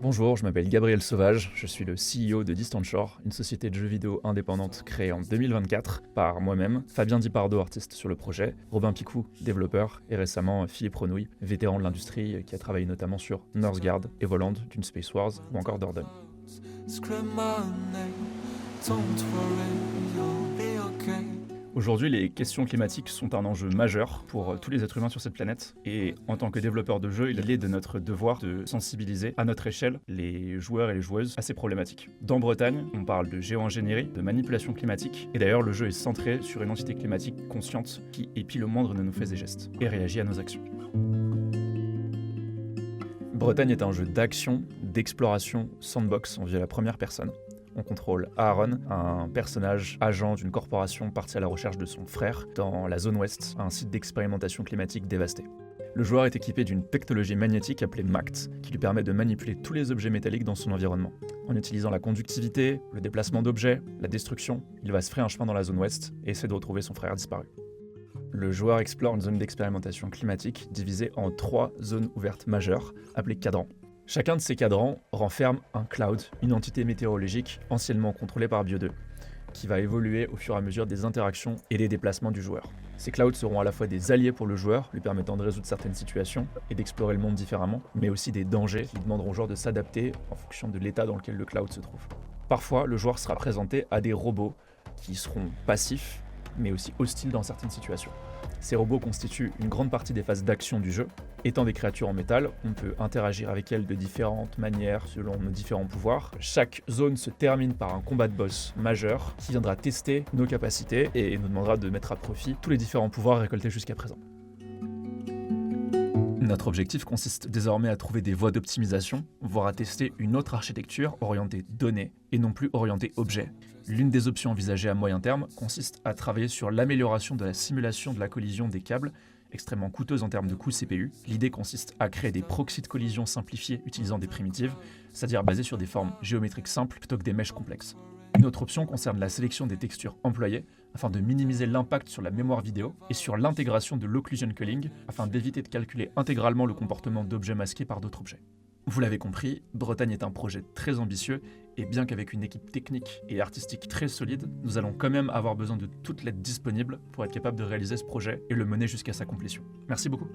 Bonjour, je m'appelle Gabriel Sauvage, je suis le CEO de Distant Shore, une société de jeux vidéo indépendante créée en 2024 par moi-même, Fabien Di Pardo, artiste sur le projet, Robin Picou, développeur, et récemment Philippe Renouille, vétéran de l'industrie qui a travaillé notamment sur Northgard, Evoland, Dune Space Wars ou encore Dordon. Aujourd'hui, les questions climatiques sont un enjeu majeur pour tous les êtres humains sur cette planète, et en tant que développeur de jeux, il est de notre devoir de sensibiliser à notre échelle les joueurs et les joueuses à ces problématiques. Dans Bretagne, on parle de géo-ingénierie, de manipulation climatique, et d'ailleurs le jeu est centré sur une entité climatique consciente qui épie le moindre de nos faits et gestes, et réagit à nos actions. Bretagne est un jeu d'action, d'exploration, sandbox, on vit à la première personne. On contrôle Aaron, un personnage agent d'une corporation parti à la recherche de son frère dans la zone ouest, un site d'expérimentation climatique dévasté. Le joueur est équipé d'une technologie magnétique appelée MACT, qui lui permet de manipuler tous les objets métalliques dans son environnement. En utilisant la conductivité, le déplacement d'objets, la destruction, il va se frayer un chemin dans la zone ouest et essaie de retrouver son frère disparu. Le joueur explore une zone d'expérimentation climatique divisée en 3 zones ouvertes majeures, appelées cadrans. Chacun de ces cadrans renferme un cloud, une entité météorologique anciennement contrôlée par Bio2, qui va évoluer au fur et à mesure des interactions et des déplacements du joueur. Ces clouds seront à la fois des alliés pour le joueur, lui permettant de résoudre certaines situations et d'explorer le monde différemment, mais aussi des dangers qui demanderont au joueur de s'adapter en fonction de l'état dans lequel le cloud se trouve. Parfois, le joueur sera présenté à des robots qui seront passifs, mais aussi hostiles dans certaines situations. Ces robots constituent une grande partie des phases d'action du jeu. Étant des créatures en métal, on peut interagir avec elles de différentes manières selon nos différents pouvoirs. Chaque zone se termine par un combat de boss majeur qui viendra tester nos capacités et nous demandera de mettre à profit tous les différents pouvoirs récoltés jusqu'à présent. Notre objectif consiste désormais à trouver des voies d'optimisation, voire à tester une autre architecture orientée données et non plus orientée objets. L'une des options envisagées à moyen terme consiste à travailler sur l'amélioration de la simulation de la collision des câbles, extrêmement coûteuse en termes de coûts CPU. L'idée consiste à créer des proxys de collision simplifiés utilisant des primitives, c'est-à-dire basées sur des formes géométriques simples plutôt que des mèches complexes. Une autre option concerne la sélection des textures employées afin de minimiser l'impact sur la mémoire vidéo et sur l'intégration de l'occlusion culling afin d'éviter de calculer intégralement le comportement d'objets masqués par d'autres objets. Vous l'avez compris, Bretagne est un projet très ambitieux et bien qu'avec une équipe technique et artistique très solide, nous allons quand même avoir besoin de toute l'aide disponible pour être capable de réaliser ce projet et le mener jusqu'à sa complétion. Merci beaucoup.